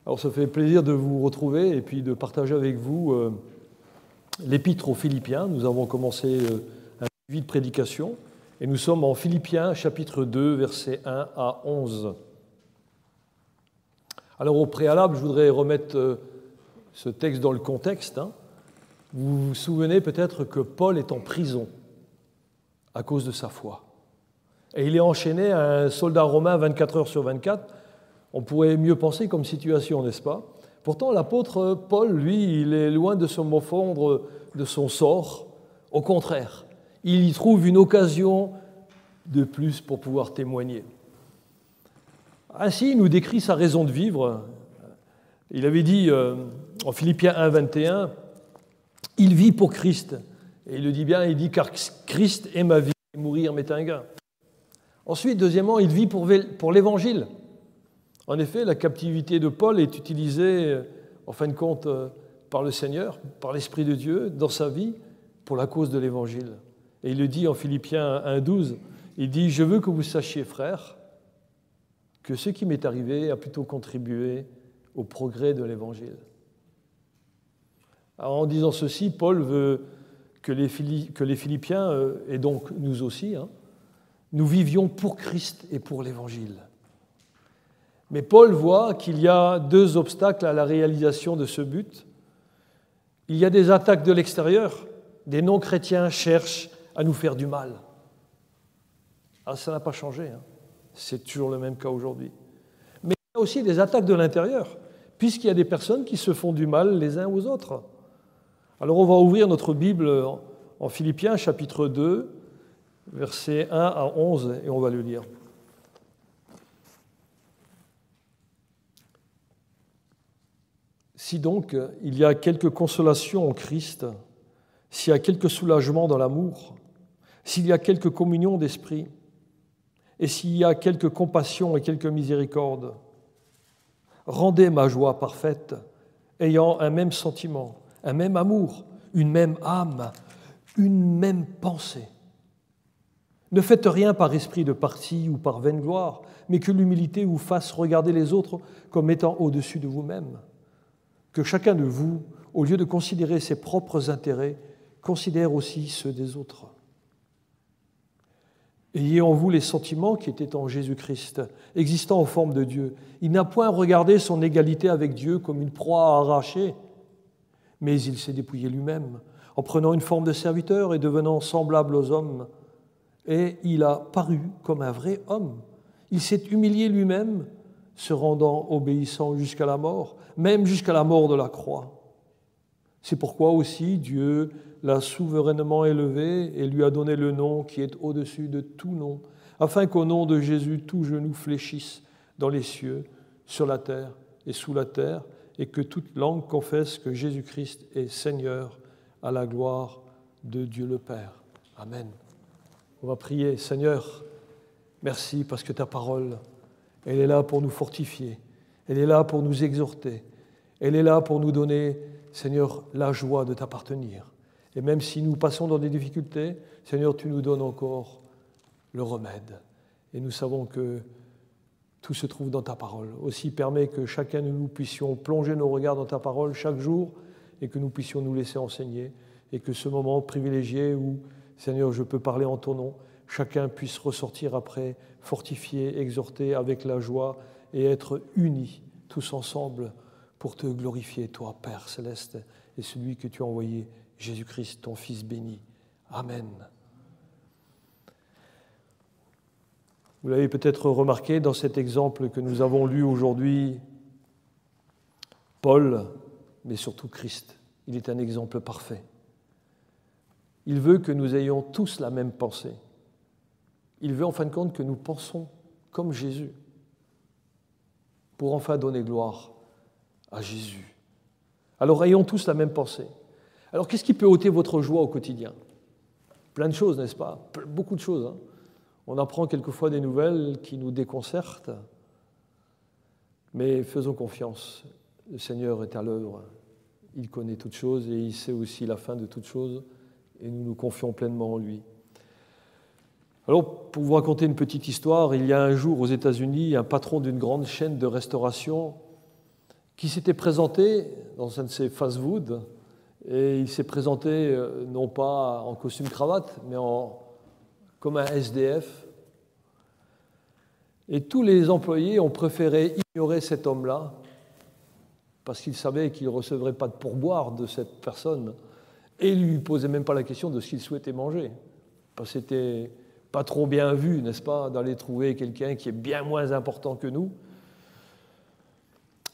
Alors, ça fait plaisir de vous retrouver et puis de partager avec vous l'épître aux Philippiens. Nous avons commencé un suivi de prédication et nous sommes en Philippiens chapitre 2, versets 1 à 11. Alors, au préalable, je voudrais remettre ce texte dans le contexte. Vous vous souvenez peut-être que Paul est en prison à cause de sa foi. Et il est enchaîné à un soldat romain 24 heures sur 24. On pourrait mieux penser comme situation, n'est-ce pas? Pourtant, l'apôtre Paul, lui, il est loin de se morfondre de son sort. Au contraire, il y trouve une occasion de plus pour pouvoir témoigner. Ainsi, il nous décrit sa raison de vivre. Il avait dit en Philippiens 1, 21, « Il vit pour Christ ». Et il le dit bien, il dit « Car Christ est ma vie et mourir m'est un gain ». Ensuite, deuxièmement, il vit pour l'Évangile. En effet, la captivité de Paul est utilisée, en fin de compte, par le Seigneur, par l'Esprit de Dieu, dans sa vie, pour la cause de l'Évangile. Et il le dit en Philippiens 1, 12, il dit « Je veux que vous sachiez, frères, que ce qui m'est arrivé a plutôt contribué au progrès de l'Évangile. » Alors, en disant ceci, Paul veut que les Philippiens, et donc nous aussi, nous vivions pour Christ et pour l'Évangile. Mais Paul voit qu'il y a deux obstacles à la réalisation de ce but. Il y a des attaques de l'extérieur. Des non-chrétiens cherchent à nous faire du mal. Alors, ça n'a pas changé. C'est toujours le même cas aujourd'hui. Mais il y a aussi des attaques de l'intérieur, puisqu'il y a des personnes qui se font du mal les uns aux autres. Alors, on va ouvrir notre Bible en Philippiens, chapitre 2, versets 1 à 11, et on va le lire. Si donc il y a quelque consolation en Christ, s'il y a quelque soulagement dans l'amour, s'il y a quelque communion d'esprit, et s'il y a quelque compassion et quelque miséricorde, rendez ma joie parfaite, ayant un même sentiment, un même amour, une même âme, une même pensée. Ne faites rien par esprit de parti ou par vaine gloire, mais que l'humilité vous fasse regarder les autres comme étant au-dessus de vous-même. Que chacun de vous, au lieu de considérer ses propres intérêts, considère aussi ceux des autres. Ayez en vous les sentiments qui étaient en Jésus-Christ, existant en forme de Dieu. Il n'a point regardé son égalité avec Dieu comme une proie à arracher, mais il s'est dépouillé lui-même, en prenant une forme de serviteur et devenant semblable aux hommes. Et il a paru comme un vrai homme. Il s'est humilié lui-même, se rendant obéissant jusqu'à la mort, même jusqu'à la mort de la croix. C'est pourquoi aussi Dieu l'a souverainement élevé et lui a donné le nom qui est au-dessus de tout nom, afin qu'au nom de Jésus, tout genou fléchisse dans les cieux, sur la terre et sous la terre, et que toute langue confesse que Jésus-Christ est Seigneur, à la gloire de Dieu le Père. Amen. On va prier. Seigneur, merci parce que ta parole, elle est là pour nous fortifier, elle est là pour nous exhorter, elle est là pour nous donner, Seigneur, la joie de t'appartenir. Et même si nous passons dans des difficultés, Seigneur, tu nous donnes encore le remède. Et nous savons que tout se trouve dans ta parole. Aussi, permets que chacun de nous puissions plonger nos regards dans ta parole chaque jour et que nous puissions nous laisser enseigner et que ce moment privilégié où, Seigneur, je peux parler en ton nom, chacun puisse ressortir après, fortifié, exhorté avec la joie et être unis tous ensemble pour te glorifier, toi, Père céleste, et celui que tu as envoyé, Jésus-Christ, ton Fils béni. Amen. Vous l'avez peut-être remarqué dans cet exemple que nous avons lu aujourd'hui, Paul, mais surtout Christ, il est un exemple parfait. Il veut que nous ayons tous la même pensée. Il veut en fin de compte que nous pensons comme Jésus pour enfin donner gloire à Jésus. Alors ayons tous la même pensée. Alors qu'est-ce qui peut ôter votre joie au quotidien? Plein de choses, n'est-ce pas? Beaucoup de choses. On apprend quelquefois des nouvelles qui nous déconcertent. Mais faisons confiance, le Seigneur est à l'œuvre. Il connaît toutes choses et il sait aussi la fin de toutes choses et nous nous confions pleinement en lui. Alors, pour vous raconter une petite histoire, il y a un jour aux États-Unis, un patron d'une grande chaîne de restauration qui s'était présenté dans un de ses fast-food et il s'est présenté non pas en costume-cravate, mais comme un SDF. Et tous les employés ont préféré ignorer cet homme-là parce qu'ils savaient qu'ils ne recevraient pas de pourboire de cette personne et ne lui posaient même pas la question de ce qu'il souhaitait manger. Parce que c'était pas trop bien vu, n'est-ce pas, d'aller trouver quelqu'un qui est bien moins important que nous.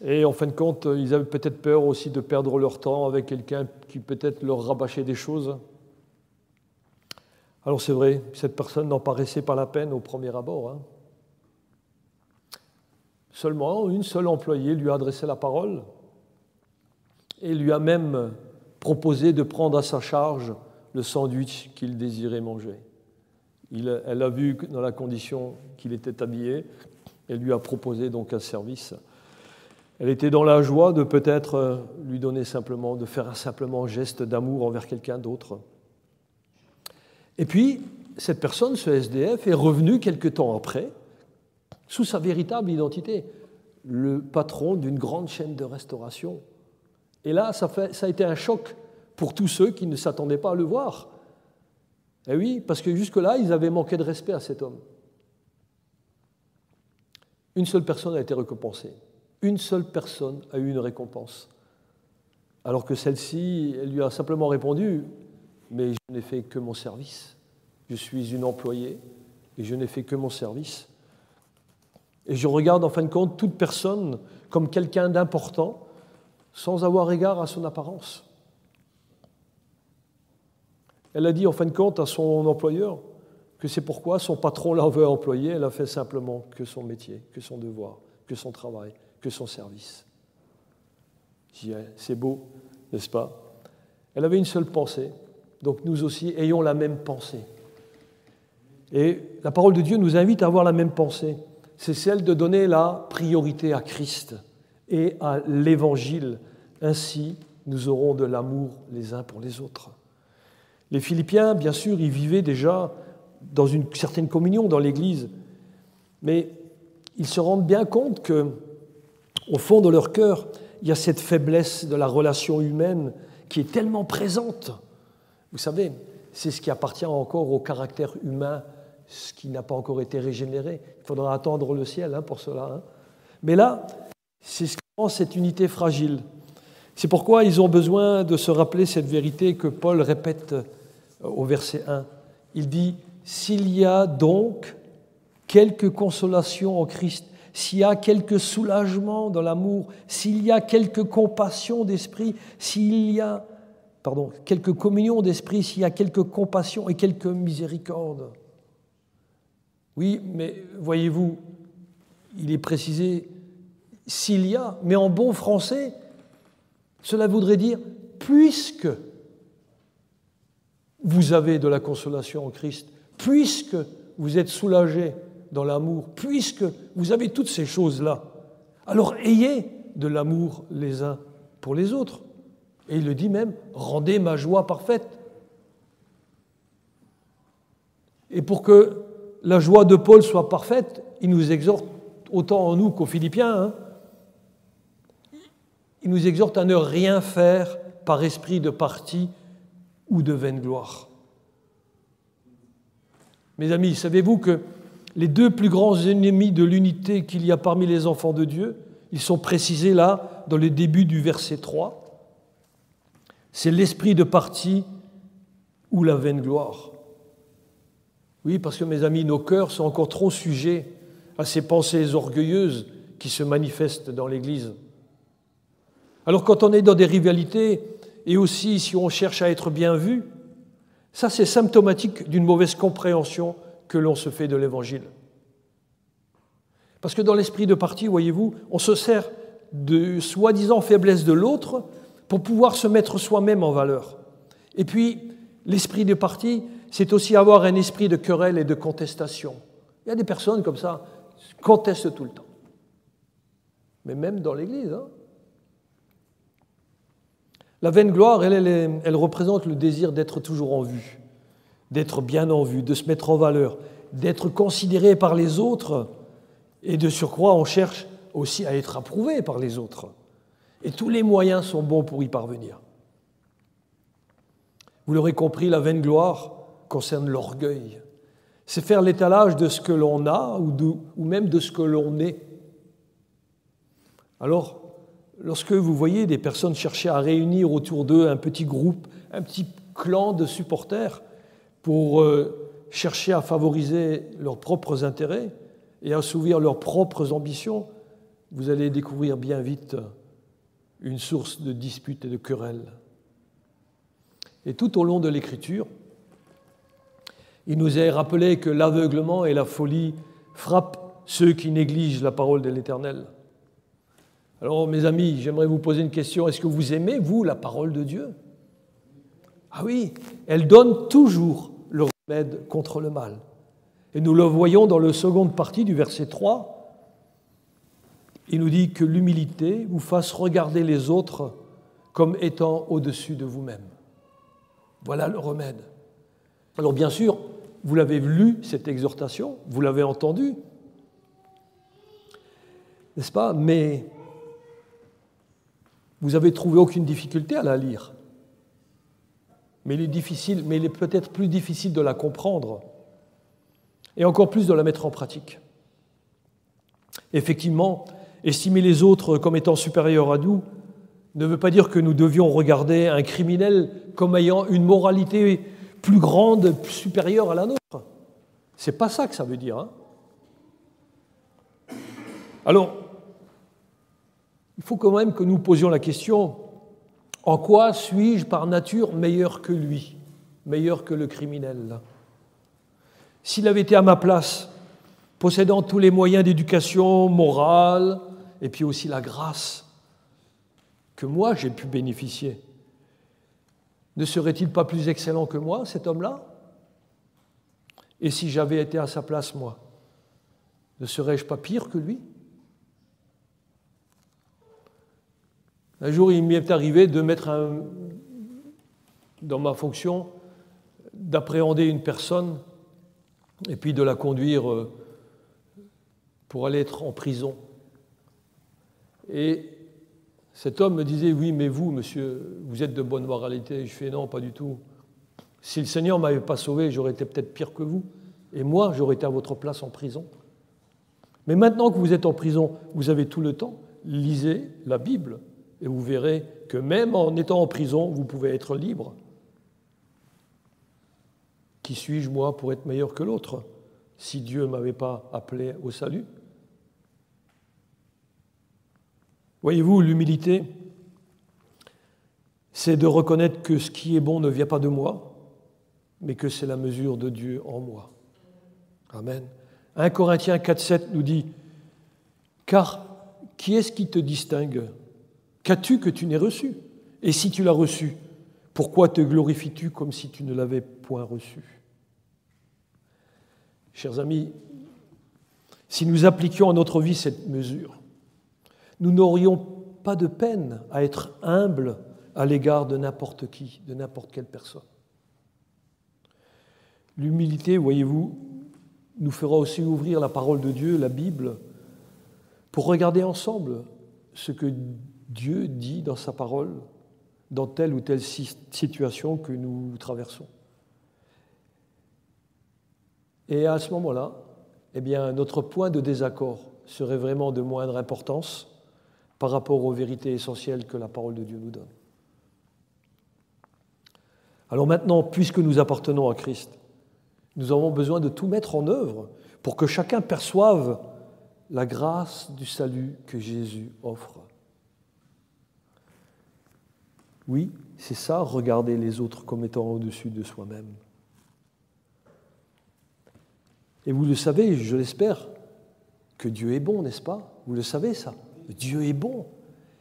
Et en fin de compte, ils avaient peut-être peur aussi de perdre leur temps avec quelqu'un qui peut-être leur rabâchait des choses. Alors c'est vrai, cette personne n'en paraissait pas la peine au premier abord. Hein. Seulement, une seule employée lui a adressé la parole et lui a même proposé de prendre à sa charge le sandwich qu'il désirait manger. Elle a vu dans la condition qu'il était habillé, elle lui a proposé donc un service. Elle était dans la joie de peut-être lui donner simplement, de faire simplement un geste d'amour envers quelqu'un d'autre. Et puis, cette personne, ce SDF, est revenu quelque temps après, sous sa véritable identité, le patron d'une grande chaîne de restauration. Et là, ça a été un choc pour tous ceux qui ne s'attendaient pas à le voir. Eh oui, parce que jusque-là, ils avaient manqué de respect à cet homme. Une seule personne a été récompensée. Une seule personne a eu une récompense. Alors que celle-ci, elle lui a simplement répondu « Mais je n'ai fait que mon service. Je suis une employée et je n'ai fait que mon service. » Et je regarde en fin de compte toute personne comme quelqu'un d'important sans avoir égard à son apparence. Elle a dit en fin de compte à son employeur que c'est pourquoi son patron l'avait employé, elle a fait simplement que son métier, que son devoir, que son travail, que son service. C'est beau, n'est-ce pas? Elle avait une seule pensée, donc nous aussi ayons la même pensée. Et la parole de Dieu nous invite à avoir la même pensée, c'est celle de donner la priorité à Christ et à l'Évangile. Ainsi, nous aurons de l'amour les uns pour les autres. Les Philippiens, bien sûr, ils vivaient déjà dans une certaine communion dans l'Église, mais ils se rendent bien compte qu'au fond de leur cœur, il y a cette faiblesse de la relation humaine qui est tellement présente. Vous savez, c'est ce qui appartient encore au caractère humain, ce qui n'a pas encore été régénéré. Il faudra attendre le ciel pour cela. Mais là, c'est ce qui rend cette unité fragile. C'est pourquoi ils ont besoin de se rappeler cette vérité que Paul répète au verset 1. Il dit « S'il y a donc quelque consolation en Christ, s'il y a quelque soulagement dans l'amour, s'il y a quelque compassion d'esprit, s'il y a quelque communion d'esprit, s'il y a quelque compassion et quelque miséricorde. » Oui, mais voyez-vous, il est précisé « s'il y a », mais en bon français, cela voudrait dire « puisque » vous avez de la consolation en Christ, puisque vous êtes soulagés dans l'amour, puisque vous avez toutes ces choses-là, alors ayez de l'amour les uns pour les autres. Et il le dit même, rendez ma joie parfaite. Et pour que la joie de Paul soit parfaite, il nous exhorte, autant en nous qu'aux Philippiens, il nous exhorte à ne rien faire par esprit de parti ou de vaine gloire. Mes amis, savez-vous que les deux plus grands ennemis de l'unité qu'il y a parmi les enfants de Dieu, ils sont précisés là, dans le début du verset 3. C'est l'esprit de parti ou la vaine gloire. Oui, parce que, mes amis, nos cœurs sont encore trop sujets à ces pensées orgueilleuses qui se manifestent dans l'Église. Alors, quand on est dans des rivalités, et aussi si on cherche à être bien vu, ça c'est symptomatique d'une mauvaise compréhension que l'on se fait de l'Évangile. Parce que dans l'esprit de parti, voyez-vous, on se sert de soi-disant faiblesse de l'autre pour pouvoir se mettre soi-même en valeur. Et puis, l'esprit de parti, c'est aussi avoir un esprit de querelle et de contestation. Il y a des personnes comme ça qui contestent tout le temps. mais même dans l'Église. La vaine gloire, elle représente le désir d'être toujours en vue, d'être bien en vue, de se mettre en valeur, d'être considéré par les autres, et de surcroît, on cherche aussi à être approuvé par les autres. Et tous les moyens sont bons pour y parvenir. Vous l'aurez compris, la vaine gloire concerne l'orgueil. C'est faire l'étalage de ce que l'on a ou même de ce que l'on est. Alors, lorsque vous voyez des personnes chercher à réunir autour d'eux un petit groupe, un petit clan de supporters pour chercher à favoriser leurs propres intérêts et assouvir leurs propres ambitions, vous allez découvrir bien vite une source de disputes et de querelles. Et tout au long de l'Écriture, il nous est rappelé que l'aveuglement et la folie frappent ceux qui négligent la parole de l'Éternel. Alors, mes amis, j'aimerais vous poser une question. Est-ce que vous aimez, vous, la parole de Dieu? Ah oui, elle donne toujours le remède contre le mal. Et nous le voyons dans la seconde partie du verset 3. Il nous dit que l'humilité vous fasse regarder les autres comme étant au-dessus de vous-même. Voilà le remède. Alors bien sûr, vous l'avez lu, cette exhortation, vous l'avez entendue, n'est-ce pas? Mais vous n'avez trouvé aucune difficulté à la lire. Mais il est peut-être plus difficile de la comprendre et encore plus de la mettre en pratique. Effectivement, estimer les autres comme étant supérieurs à nous ne veut pas dire que nous devions regarder un criminel comme ayant une moralité plus grande, plus supérieure à la nôtre. C'est pas ça que ça veut dire. Alors, il faut quand même que nous posions la question, en quoi suis-je par nature meilleur que lui, meilleur que le criminel? S'il avait été à ma place, possédant tous les moyens d'éducation morale, et puis aussi la grâce que moi j'ai pu bénéficier, ne serait-il pas plus excellent que moi, cet homme-là? Et si j'avais été à sa place, moi, ne serais-je pas pire que lui? Un jour, il m'y est arrivé de mettre dans ma fonction d'appréhender une personne et puis de la conduire pour aller être en prison. Et cet homme me disait, oui, mais vous, monsieur, vous êtes de bonne moralité. Je fais, non, pas du tout. Si le Seigneur ne m'avait pas sauvé, j'aurais été peut-être pire que vous. Et moi, j'aurais été à votre place en prison. Mais maintenant que vous êtes en prison, vous avez tout le temps, lisez la Bible. Et vous verrez que même en étant en prison, vous pouvez être libre. Qui suis-je, moi, pour être meilleur que l'autre, si Dieu ne m'avait pas appelé au salut? Voyez-vous, l'humilité, c'est de reconnaître que ce qui est bon ne vient pas de moi, mais que c'est la mesure de Dieu en moi. Amen. 1 Corinthiens 4,7 nous dit « Car qui est-ce qui te distingue ? Qu'as-tu que tu n'aies reçu? Et si tu l'as reçu, pourquoi te glorifies-tu comme si tu ne l'avais point reçu ?» Chers amis, si nous appliquions à notre vie cette mesure, nous n'aurions pas de peine à être humbles à l'égard de n'importe qui, de n'importe quelle personne. L'humilité, voyez-vous, nous fera aussi ouvrir la parole de Dieu, la Bible, pour regarder ensemble ce que Dieu dit dans sa parole, dans telle ou telle situation que nous traversons. Et à ce moment-là, eh bien, notre point de désaccord serait vraiment de moindre importance par rapport aux vérités essentielles que la parole de Dieu nous donne. Alors maintenant, puisque nous appartenons à Christ, nous avons besoin de tout mettre en œuvre pour que chacun perçoive la grâce du salut que Jésus offre. Oui, c'est ça, regarder les autres comme étant au-dessus de soi-même. Et vous le savez, je l'espère, que Dieu est bon, n'est-ce pas? Vous le savez ça, Dieu est bon.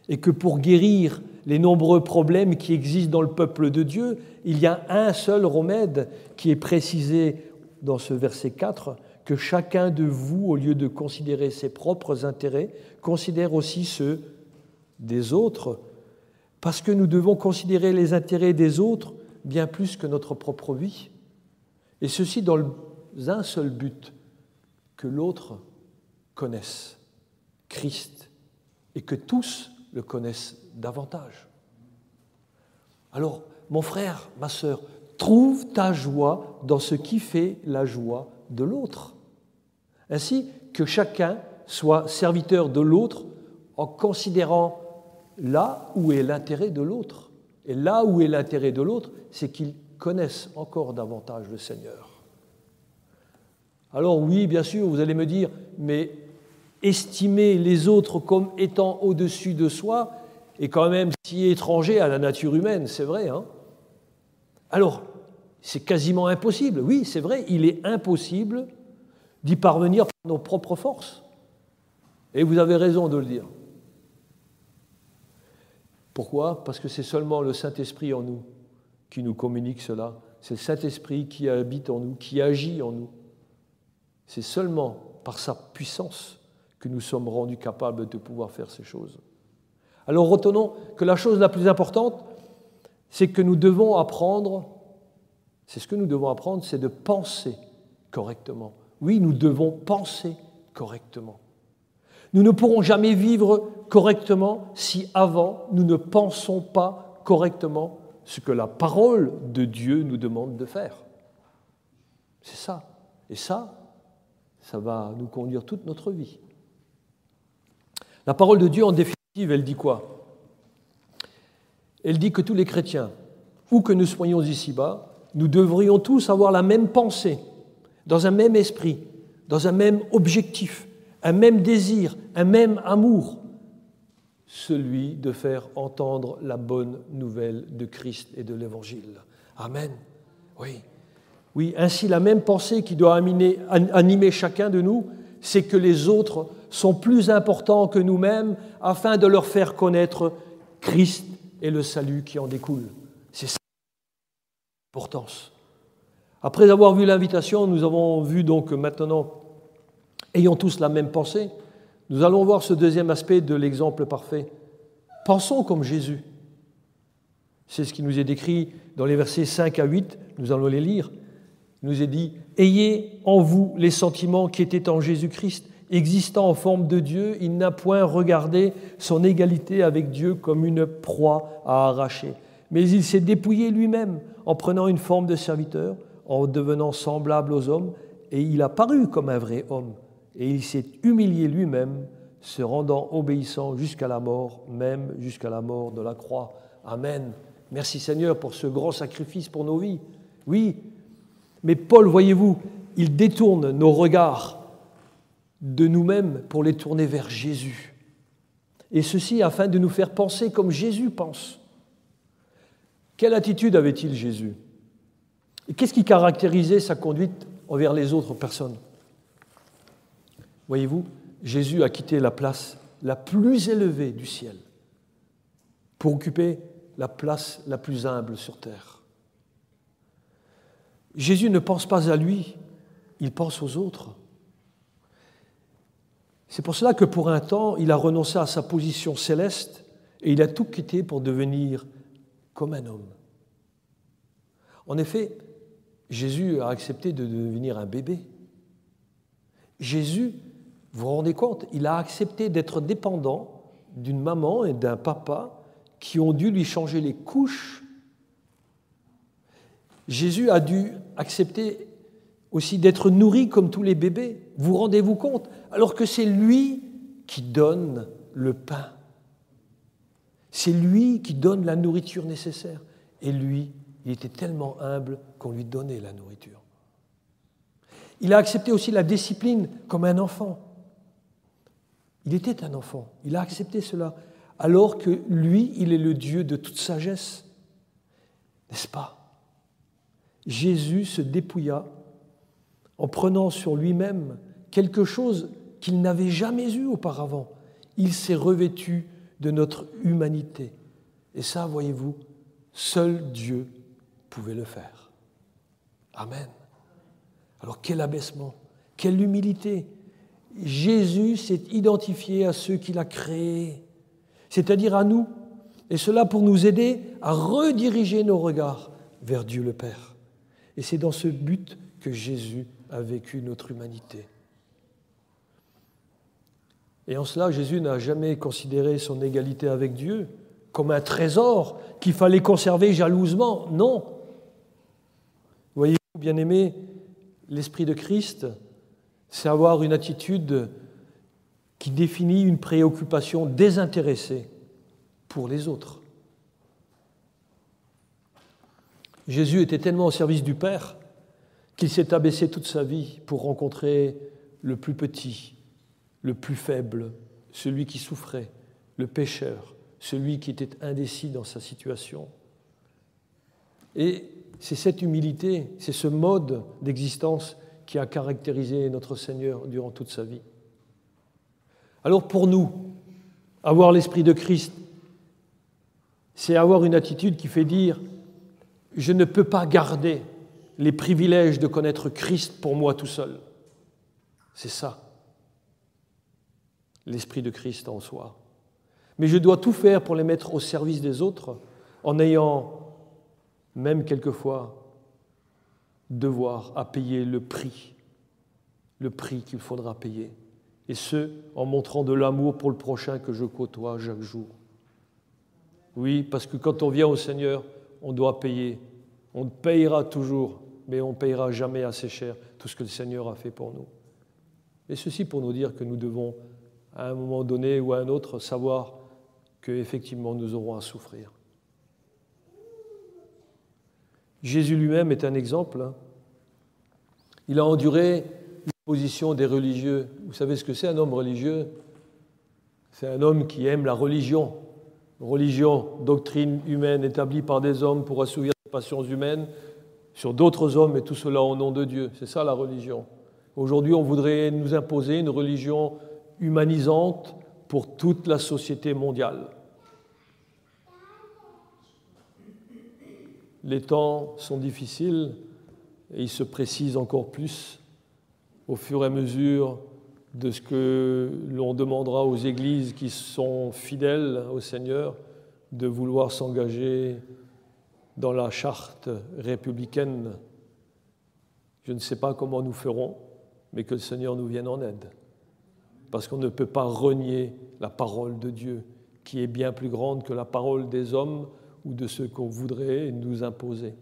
Et que pour guérir les nombreux problèmes qui existent dans le peuple de Dieu, il y a un seul remède qui est précisé dans ce verset 4, que chacun de vous, au lieu de considérer ses propres intérêts, considère aussi ceux des autres, parce que nous devons considérer les intérêts des autres bien plus que notre propre vie, et ceci dans un seul but, que l'autre connaisse Christ et que tous le connaissent davantage. Alors, mon frère, ma sœur, trouve ta joie dans ce qui fait la joie de l'autre, ainsi que chacun soit serviteur de l'autre en considérant là où est l'intérêt de l'autre. Et là où est l'intérêt de l'autre, c'est qu'ils connaissent encore davantage le Seigneur. Alors oui, bien sûr, vous allez me dire, mais estimer les autres comme étant au-dessus de soi est quand même si étranger à la nature humaine, c'est vrai, hein ? Alors, c'est quasiment impossible. Oui, c'est vrai, il est impossible d'y parvenir par nos propres forces. Et vous avez raison de le dire. Pourquoi ? Parce que c'est seulement le Saint-Esprit en nous qui nous communique cela. C'est le Saint-Esprit qui habite en nous, qui agit en nous. C'est seulement par sa puissance que nous sommes rendus capables de pouvoir faire ces choses. Alors retenons que la chose la plus importante, c'est que nous devons apprendre, c'est de penser correctement. Oui, nous devons penser correctement. Nous ne pourrons jamais vivre correctement si avant nous ne pensons pas correctement ce que la parole de Dieu nous demande de faire. C'est ça. Et ça va nous conduire toute notre vie. La parole de Dieu, en définitive, elle dit quoi ? Elle dit que tous les chrétiens, où que nous soyons ici-bas, nous devrions tous avoir la même pensée, dans un même esprit, dans un même objectif, un même désir, un même amour, celui de faire entendre la bonne nouvelle de Christ et de l'Évangile. Amen. Oui, ainsi la même pensée qui doit animer chacun de nous, c'est que les autres sont plus importants que nous-mêmes afin de leur faire connaître Christ et le salut qui en découle. C'est ça l'importance. Après avoir vu l'invitation, nous avons vu donc maintenant, ayons tous la même pensée, nous allons voir ce deuxième aspect de l'exemple parfait. Pensons comme Jésus. C'est ce qui nous est décrit dans les versets 5 à 8, nous allons les lire. Il nous est dit « Ayez en vous les sentiments qui étaient en Jésus-Christ, existant en forme de Dieu, il n'a point regardé son égalité avec Dieu comme une proie à arracher. Mais il s'est dépouillé lui-même en prenant une forme de serviteur, en devenant semblable aux hommes, et il a paru comme un vrai homme. Et il s'est humilié lui-même, se rendant obéissant jusqu'à la mort, même jusqu'à la mort de la croix. » Amen. Merci Seigneur pour ce grand sacrifice pour nos vies. Oui, mais Paul, voyez-vous, il détourne nos regards de nous-mêmes pour les tourner vers Jésus. Et ceci afin de nous faire penser comme Jésus pense. Quelle attitude avait-il Jésus ? Et qu'est-ce qui caractérisait sa conduite envers les autres personnes ? Voyez-vous, Jésus a quitté la place la plus élevée du ciel pour occuper la place la plus humble sur terre. Jésus ne pense pas à lui, il pense aux autres. C'est pour cela que pour un temps, il a renoncé à sa position céleste et il a tout quitté pour devenir comme un homme. En effet, Jésus a accepté de devenir un bébé. Jésus, vous vous rendez compte, il a accepté d'être dépendant d'une maman et d'un papa qui ont dû lui changer les couches. Jésus a dû accepter aussi d'être nourri comme tous les bébés. Vous rendez-vous compte ? Alors que c'est lui qui donne le pain. C'est lui qui donne la nourriture nécessaire. Et lui, il était tellement humble qu'on lui donnait la nourriture. Il a accepté aussi la discipline comme un enfant. Il était un enfant. Il a accepté cela. Alors que lui, il est le Dieu de toute sagesse. N'est-ce pas ? Jésus se dépouilla en prenant sur lui-même quelque chose qu'il n'avait jamais eu auparavant. Il s'est revêtu de notre humanité. Et ça, voyez-vous, seul Dieu pouvait le faire. Amen. Alors quel abaissement, Quelle humilité! Jésus s'est identifié à ceux qu'il a créés, c'est-à-dire à nous, et cela pour nous aider à rediriger nos regards vers Dieu le Père. Et c'est dans ce but que Jésus a vécu notre humanité. Et en cela, Jésus n'a jamais considéré son égalité avec Dieu comme un trésor qu'il fallait conserver jalousement. Non. Voyez-vous, bien-aimés, l'Esprit de Christ, c'est avoir une attitude qui définit une préoccupation désintéressée pour les autres. Jésus était tellement au service du Père qu'il s'est abaissé toute sa vie pour rencontrer le plus petit, le plus faible, celui qui souffrait, le pécheur, celui qui était indécis dans sa situation. Et c'est cette humilité, c'est ce mode d'existence qui a caractérisé notre Seigneur durant toute sa vie. Alors pour nous, avoir l'Esprit de Christ, c'est avoir une attitude qui fait dire « Je ne peux pas garder les privilèges de connaître Christ pour moi tout seul. » C'est ça, l'Esprit de Christ en soi. Mais je dois tout faire pour les mettre au service des autres, en ayant même quelquefois devoir à payer le prix qu'il faudra payer, et ce, en montrant de l'amour pour le prochain que je côtoie chaque jour. Oui, parce que quand on vient au Seigneur, on doit payer. On payera toujours, mais on ne payera jamais assez cher tout ce que le Seigneur a fait pour nous. Et ceci pour nous dire que nous devons, à un moment donné ou à un autre, savoir qu'effectivement nous aurons à souffrir. Jésus lui-même est un exemple. Il a enduré l'opposition des religieux. Vous savez ce que c'est un homme religieux? C'est un homme qui aime la religion. Religion, doctrine humaine établie par des hommes pour assouvir les passions humaines sur d'autres hommes, et tout cela au nom de Dieu. C'est ça la religion. Aujourd'hui, on voudrait nous imposer une religion humanisante pour toute la société mondiale. Les temps sont difficiles et ils se précisent encore plus au fur et à mesure de ce que l'on demandera aux églises qui sont fidèles au Seigneur de vouloir s'engager dans la charte républicaine. Je ne sais pas comment nous ferons, mais que le Seigneur nous vienne en aide. Parce qu'on ne peut pas renier la parole de Dieu, qui est bien plus grande que la parole des hommes ou de ceux qu'on voudrait nous imposer.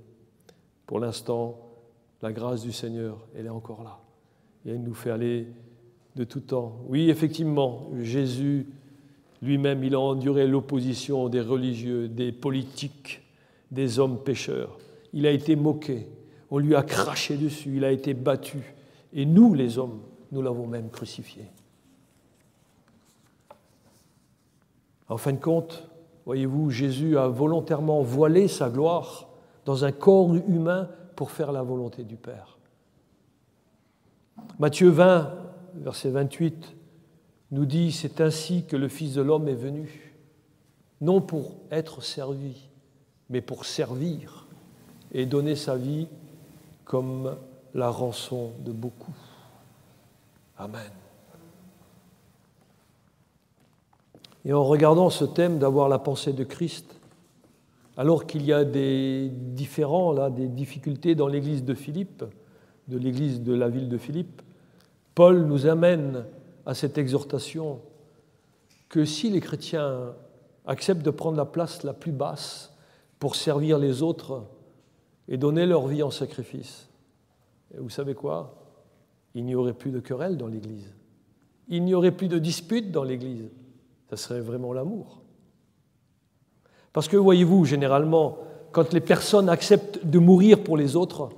Pour l'instant, la grâce du Seigneur, elle est encore là. Et elle nous fait aller de tout temps. Oui, effectivement, Jésus lui-même, il a enduré l'opposition des religieux, des politiques, des hommes pécheurs. Il a été moqué, on lui a craché dessus, il a été battu. Et nous, les hommes, nous l'avons même crucifié. En fin de compte, voyez-vous, Jésus a volontairement voilé sa gloire dans un corps humain pour faire la volonté du Père. Matthieu 20, verset 28, nous dit « C'est ainsi que le Fils de l'homme est venu, non pour être servi, mais pour servir et donner sa vie comme la rançon de beaucoup. » Amen. Et en regardant ce thème d'avoir la pensée de Christ, alors qu'il y a des différends, là, des difficultés dans l'église de Philippe, de l'église de la ville de Philippe, Paul nous amène à cette exhortation que si les chrétiens acceptent de prendre la place la plus basse pour servir les autres et donner leur vie en sacrifice, et vous savez quoi? Il n'y aurait plus de querelle dans l'Église. Il n'y aurait plus de disputes dans l'Église. Ça serait vraiment l'amour. Parce que, voyez-vous, généralement, quand les personnes acceptent de mourir pour les autres,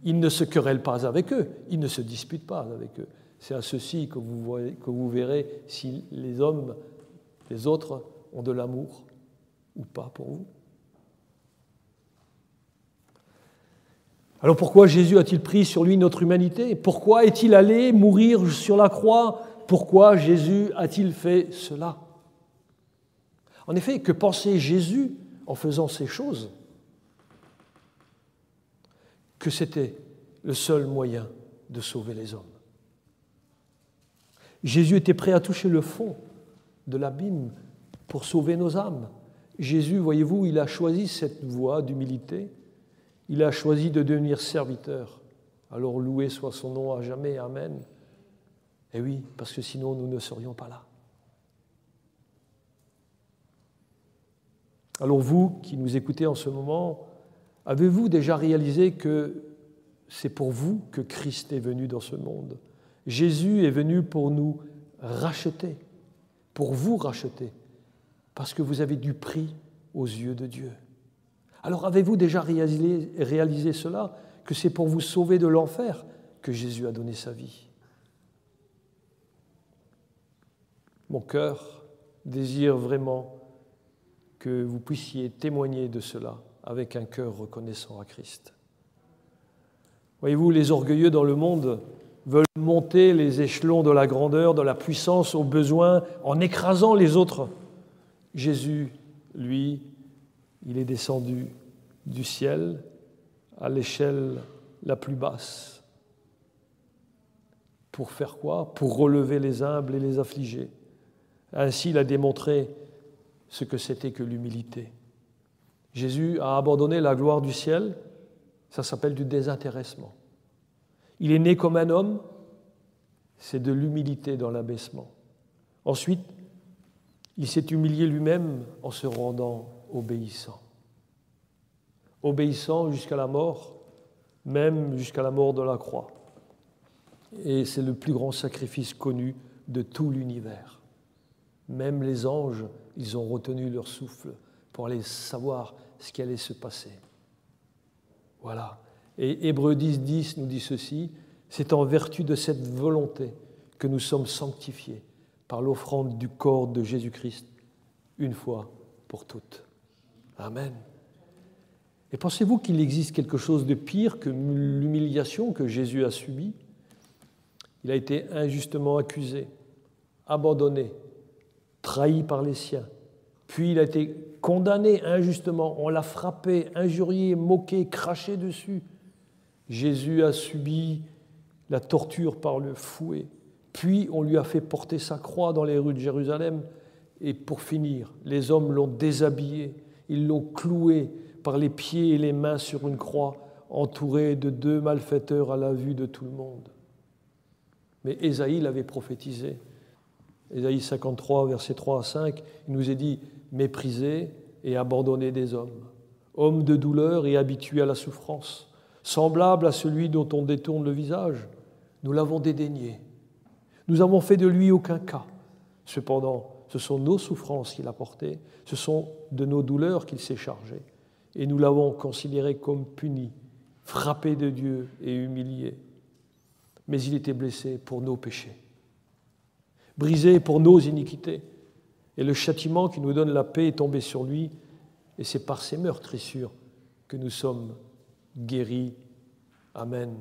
ils ne se querellent pas avec eux, ils ne se disputent pas avec eux. C'est à ceci que vous verrez si les hommes, les autres, ont de l'amour ou pas pour vous. Alors pourquoi Jésus a-t-il pris sur lui notre humanité? Pourquoi est-il allé mourir sur la croix? Pourquoi Jésus a-t-il fait cela? En effet, que pensait Jésus en faisant ces choses? Que c'était le seul moyen de sauver les hommes. Jésus était prêt à toucher le fond de l'abîme pour sauver nos âmes. Jésus, voyez-vous, il a choisi cette voie d'humilité. Il a choisi de devenir serviteur. Alors loué soit son nom à jamais, amen. Et oui, parce que sinon nous ne serions pas là. Alors vous qui nous écoutez en ce moment, avez-vous déjà réalisé que c'est pour vous que Christ est venu dans ce monde? Jésus est venu pour nous racheter, pour vous racheter, parce que vous avez du prix aux yeux de Dieu. Alors avez-vous déjà réalisé cela, que c'est pour vous sauver de l'enfer que Jésus a donné sa vie? Mon cœur désire vraiment que vous puissiez témoigner de cela avec un cœur reconnaissant à Christ. Voyez-vous, les orgueilleux dans le monde veulent monter les échelons de la grandeur, de la puissance au besoin, en écrasant les autres. Jésus, lui, il est descendu du ciel à l'échelle la plus basse. Pour faire quoi? Pour relever les humbles et les affligés. Ainsi, il a démontré ce que c'était que l'humilité. Jésus a abandonné la gloire du ciel, ça s'appelle du désintéressement. Il est né comme un homme, c'est de l'humilité dans l'abaissement. Ensuite, il s'est humilié lui-même en se rendant obéissant. Obéissant jusqu'à la mort, même jusqu'à la mort de la croix. Et c'est le plus grand sacrifice connu de tout l'univers. Même les anges, ils ont retenu leur souffle pour aller savoir ce qui allait se passer. Voilà. Et Hébreux 10 nous dit ceci, c'est en vertu de cette volonté que nous sommes sanctifiés par l'offrande du corps de Jésus-Christ, une fois pour toutes. Amen. Et pensez-vous qu'il existe quelque chose de pire que l'humiliation que Jésus a subie? Il a été injustement accusé, abandonné, trahi par les siens. Puis il a été condamné injustement. On l'a frappé, injurié, moqué, craché dessus. Jésus a subi la torture par le fouet. Puis on lui a fait porter sa croix dans les rues de Jérusalem. Et pour finir, les hommes l'ont déshabillé. Ils l'ont cloué par les pieds et les mains sur une croix, entouré de 2 malfaiteurs à la vue de tout le monde. Mais Ésaïe l'avait prophétisé. Ésaïe 53, versets 3 à 5, il nous est dit « méprisé et abandonné des hommes, homme de douleur et habitué à la souffrance, semblable à celui dont on détourne le visage, nous l'avons dédaigné. Nous n'avons fait de lui aucun cas. Cependant, ce sont nos souffrances qu'il a portées, ce sont de nos douleurs qu'il s'est chargé, et nous l'avons considéré comme puni, frappé de Dieu et humilié. Mais il était blessé pour nos péchés, brisé pour nos iniquités, et le châtiment qui nous donne la paix est tombé sur lui, et c'est par ses meurtrissures que nous sommes guéris. Amen.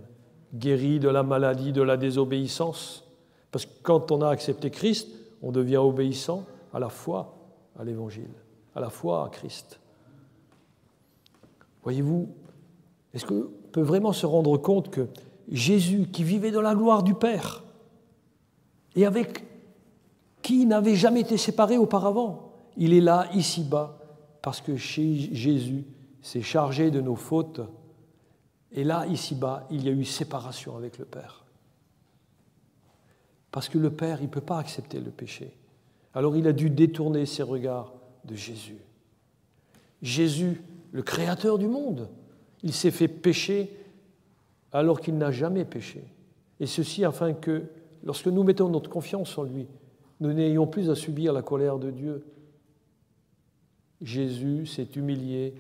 Guéris de la maladie, de la désobéissance, parce que quand on a accepté Christ, on devient obéissant à la foi à l'Évangile, à la foi à Christ. Voyez-vous, est-ce qu'on peut vraiment se rendre compte que Jésus, qui vivait dans la gloire du Père, et avec qui n'avait jamais été séparé auparavant, il est là, ici-bas, parce que chez Jésus s'est chargé de nos fautes, et là, ici-bas, il y a eu séparation avec le Père. Parce que le Père, il ne peut pas accepter le péché. Alors il a dû détourner ses regards de Jésus. Jésus, le Créateur du monde, il s'est fait pécher alors qu'il n'a jamais péché. Et ceci afin que, lorsque nous mettons notre confiance en lui, nous n'ayons plus à subir la colère de Dieu. Jésus s'est humilié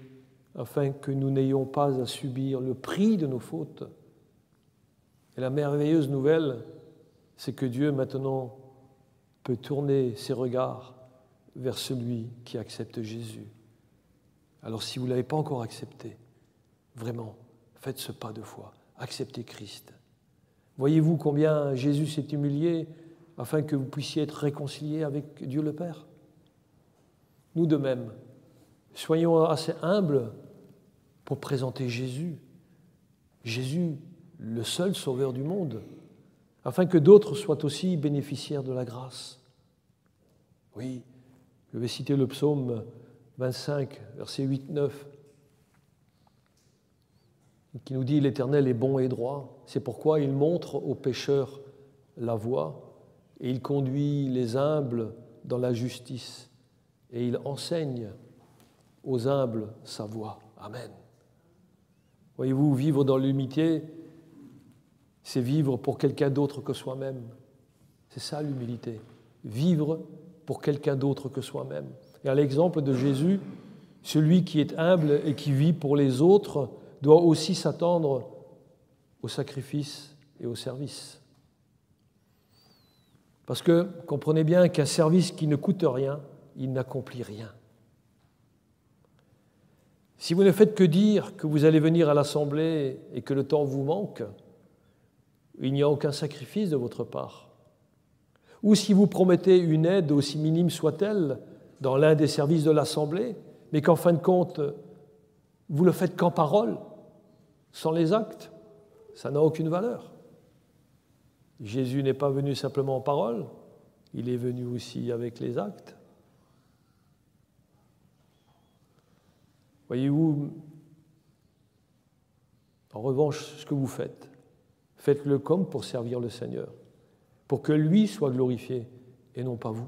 afin que nous n'ayons pas à subir le prix de nos fautes. Et la merveilleuse nouvelle, c'est que Dieu maintenant peut tourner ses regards vers celui qui accepte Jésus. Alors si vous ne l'avez pas encore accepté, vraiment, faites ce pas de foi, acceptez Christ. Voyez-vous combien Jésus s'est humilié afin que vous puissiez être réconciliés avec Dieu le Père? Nous de même, soyons assez humbles pour présenter Jésus. Jésus, le seul sauveur du monde, afin que d'autres soient aussi bénéficiaires de la grâce. Oui, je vais citer le psaume 25, versets 8-9, qui nous dit « L'Éternel est bon et droit, c'est pourquoi il montre aux pécheurs la voie, et il conduit les humbles dans la justice, et il enseigne aux humbles sa voie. » Amen. Voyez-vous, vivre dans l'humilité, c'est vivre pour quelqu'un d'autre que soi-même. C'est ça l'humilité, vivre pour quelqu'un d'autre que soi-même. Et à l'exemple de Jésus, celui qui est humble et qui vit pour les autres doit aussi s'attendre au sacrifice et au service. Parce que comprenez bien qu'un service qui ne coûte rien, il n'accomplit rien. Si vous ne faites que dire que vous allez venir à l'assemblée et que le temps vous manque, il n'y a aucun sacrifice de votre part. Ou si vous promettez une aide, aussi minime soit-elle, dans l'un des services de l'assemblée, mais qu'en fin de compte, vous le faites qu'en parole, sans les actes, ça n'a aucune valeur. Jésus n'est pas venu simplement en parole, il est venu aussi avec les actes. Voyez-vous, en revanche, ce que vous faites, faites-le comme pour servir le Seigneur, pour que lui soit glorifié et non pas vous.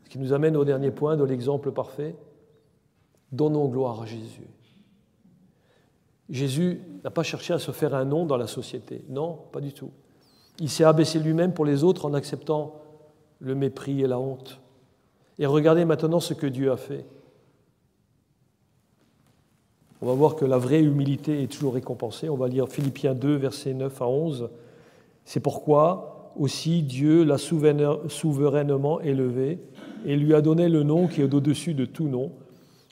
Ce qui nous amène au dernier point de l'exemple parfait. Donnons gloire à Jésus. Jésus n'a pas cherché à se faire un nom dans la société. Non, pas du tout. Il s'est abaissé lui-même pour les autres en acceptant le mépris et la honte. Et regardez maintenant ce que Dieu a fait. On va voir que la vraie humilité est toujours récompensée. On va lire Philippiens 2, versets 9 à 11. C'est pourquoi aussi Dieu l'a souverainement élevé et lui a donné le nom qui est au-dessus de tout nom,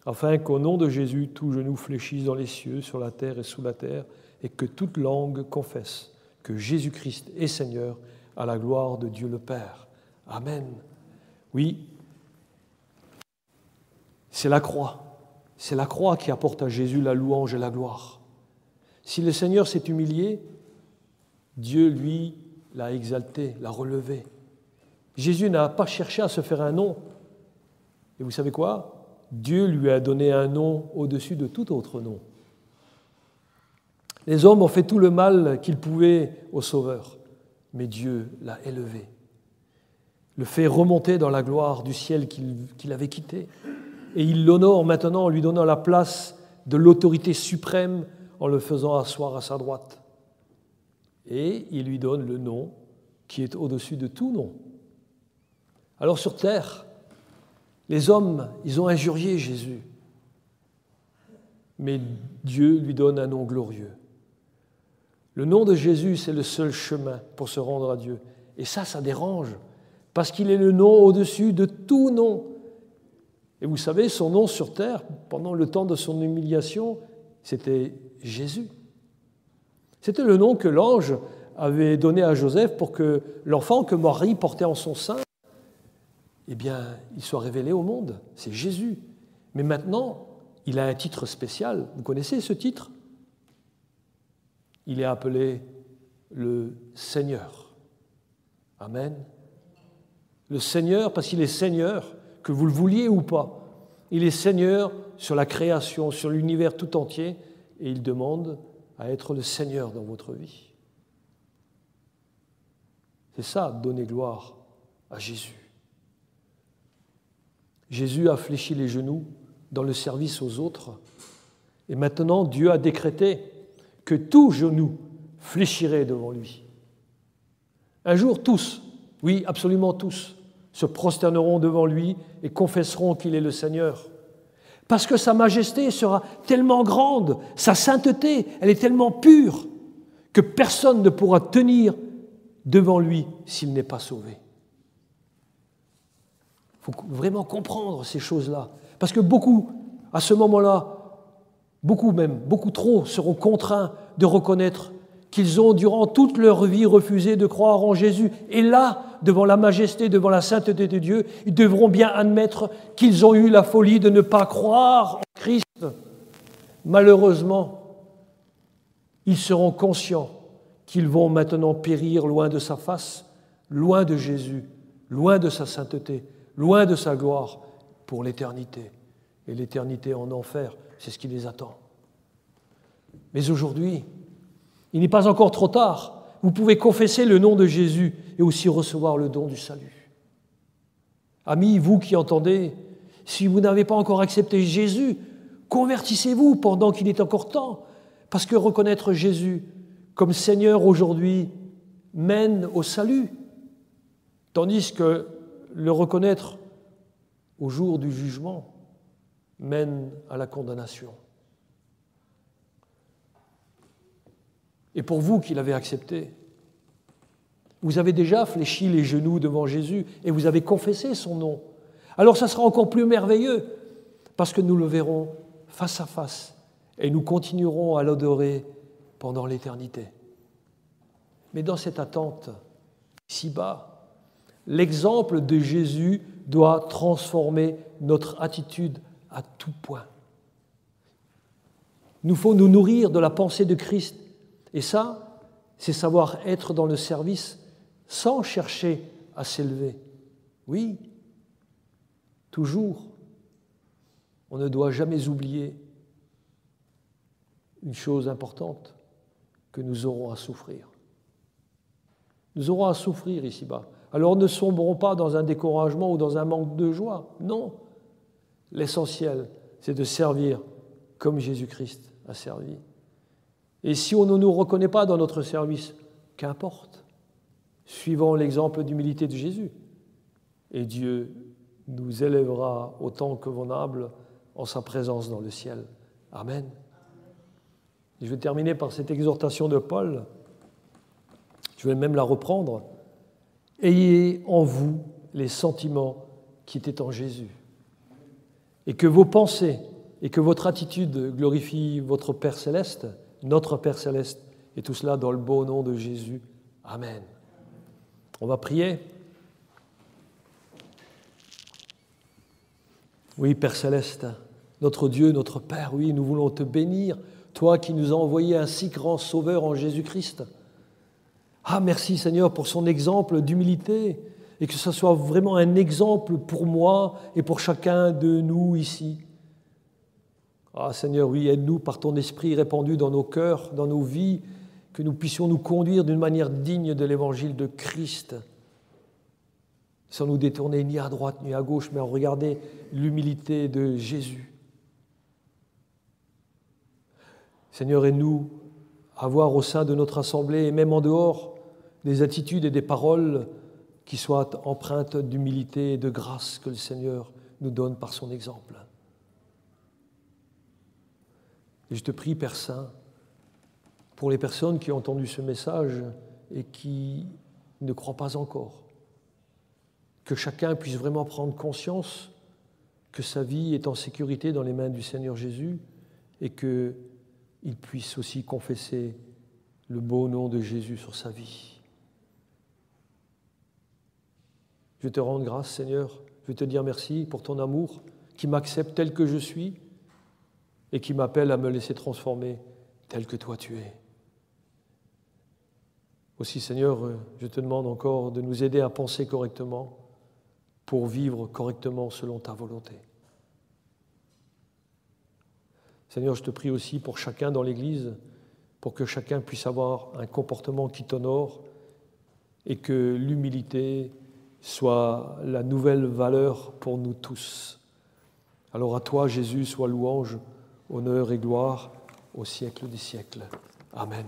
afin qu'au nom de Jésus, tout genou fléchisse dans les cieux, sur la terre et sous la terre, et que toute langue confesse que Jésus-Christ est Seigneur, à la gloire de Dieu le Père. Amen. Oui, c'est la croix. C'est la croix qui apporte à Jésus la louange et la gloire. Si le Seigneur s'est humilié, Dieu, lui, l'a exalté, l'a relevé. Jésus n'a pas cherché à se faire un nom. Et vous savez quoi ? Dieu lui a donné un nom au-dessus de tout autre nom. Les hommes ont fait tout le mal qu'ils pouvaient au Sauveur, mais Dieu l'a élevé, le fait remonter dans la gloire du ciel qu'il avait quitté. Et il l'honore maintenant en lui donnant la place de l'autorité suprême en le faisant asseoir à sa droite. Et il lui donne le nom qui est au-dessus de tout nom. Alors sur terre, les hommes, ils ont injurié Jésus. Mais Dieu lui donne un nom glorieux. Le nom de Jésus, c'est le seul chemin pour se rendre à Dieu. Et ça dérange, parce qu'il est le nom au-dessus de tout nom. Et vous savez, son nom sur terre, pendant le temps de son humiliation, c'était Jésus. C'était le nom que l'ange avait donné à Joseph pour que l'enfant que Marie portait en son sein, eh bien, il soit révélé au monde. C'est Jésus. Mais maintenant, il a un titre spécial. Vous connaissez ce titre ? Il est appelé le Seigneur. Amen. Le Seigneur, parce qu'il est Seigneur, que vous le vouliez ou pas. Il est Seigneur sur la création, sur l'univers tout entier, et il demande à être le Seigneur dans votre vie. C'est ça, donner gloire à Jésus. Jésus a fléchi les genoux dans le service aux autres, et maintenant Dieu a décrété que tout genou fléchirait devant lui. Un jour, tous, oui, absolument tous, se prosterneront devant lui et confesseront qu'il est le Seigneur. Parce que sa majesté sera tellement grande, sa sainteté, elle est tellement pure, que personne ne pourra tenir devant lui s'il n'est pas sauvé. Il faut vraiment comprendre ces choses-là. Parce que beaucoup, à ce moment-là, beaucoup trop, seront contraints de reconnaître qu'ils ont, durant toute leur vie, refusé de croire en Jésus. Et là, devant la majesté, devant la sainteté de Dieu, ils devront bien admettre qu'ils ont eu la folie de ne pas croire en Christ. Malheureusement, ils seront conscients qu'ils vont maintenant périr loin de sa face, loin de Jésus, loin de sa sainteté, loin de sa gloire, pour l'éternité. Et l'éternité en enfer, c'est ce qui les attend. Mais aujourd'hui, il n'est pas encore trop tard. Vous pouvez confesser le nom de Jésus et aussi recevoir le don du salut. Amis, vous qui entendez, si vous n'avez pas encore accepté Jésus, convertissez-vous pendant qu'il est encore temps, parce que reconnaître Jésus comme Seigneur aujourd'hui mène au salut, tandis que le reconnaître au jour du jugement mène à la condamnation. Et pour vous qui l'avez accepté, vous avez déjà fléchi les genoux devant Jésus et vous avez confessé son nom. Alors ça sera encore plus merveilleux parce que nous le verrons face à face et nous continuerons à l'adorer pendant l'éternité. Mais dans cette attente, ici-bas, l'exemple de Jésus doit transformer notre attitude à tout point. Il nous faut nous nourrir de la pensée de Christ. Et ça, c'est savoir être dans le service sans chercher à s'élever. Oui, toujours, on ne doit jamais oublier une chose importante, que nous aurons à souffrir. Nous aurons à souffrir ici-bas. Alors ne sombrons pas dans un découragement ou dans un manque de joie. Non. L'essentiel, c'est de servir comme Jésus-Christ a servi. Et si on ne nous reconnaît pas dans notre service, qu'importe, suivons l'exemple d'humilité de Jésus. Et Dieu nous élèvera autant que convenable en sa présence dans le ciel. Amen. Et je vais terminer par cette exhortation de Paul. Je vais même la reprendre. Ayez en vous les sentiments qui étaient en Jésus. Et que vos pensées et que votre attitude glorifient votre Père céleste, notre Père céleste, et tout cela dans le beau nom de Jésus. Amen. On va prier. Oui, Père céleste, notre Dieu, notre Père, oui, nous voulons te bénir, toi qui nous as envoyé un si grand sauveur en Jésus-Christ. Ah, merci Seigneur pour son exemple d'humilité et que ce soit vraiment un exemple pour moi et pour chacun de nous ici. Ah Seigneur, oui, aide-nous par ton esprit répandu dans nos cœurs, dans nos vies, que nous puissions nous conduire d'une manière digne de l'évangile de Christ, sans nous détourner ni à droite ni à gauche, mais en regarder l'humilité de Jésus. Seigneur, aide-nous à avoir au sein de notre assemblée et même en dehors des attitudes et des paroles qui soient empreintes d'humilité et de grâce que le Seigneur nous donne par son exemple. Et je te prie, Père Saint, pour les personnes qui ont entendu ce message et qui ne croient pas encore, que chacun puisse vraiment prendre conscience que sa vie est en sécurité dans les mains du Seigneur Jésus et qu'il puisse aussi confesser le beau nom de Jésus sur sa vie. Je te rends grâce, Seigneur. Je veux te dire merci pour ton amour qui m'accepte tel que je suis et qui m'appelle à me laisser transformer tel que toi tu es. Aussi, Seigneur, je te demande encore de nous aider à penser correctement pour vivre correctement selon ta volonté. Seigneur, je te prie aussi pour chacun dans l'Église, pour que chacun puisse avoir un comportement qui t'honore et que l'humilité soit la nouvelle valeur pour nous tous. Alors à toi, Jésus, soit louange, honneur et gloire au siècle des siècles. Amen.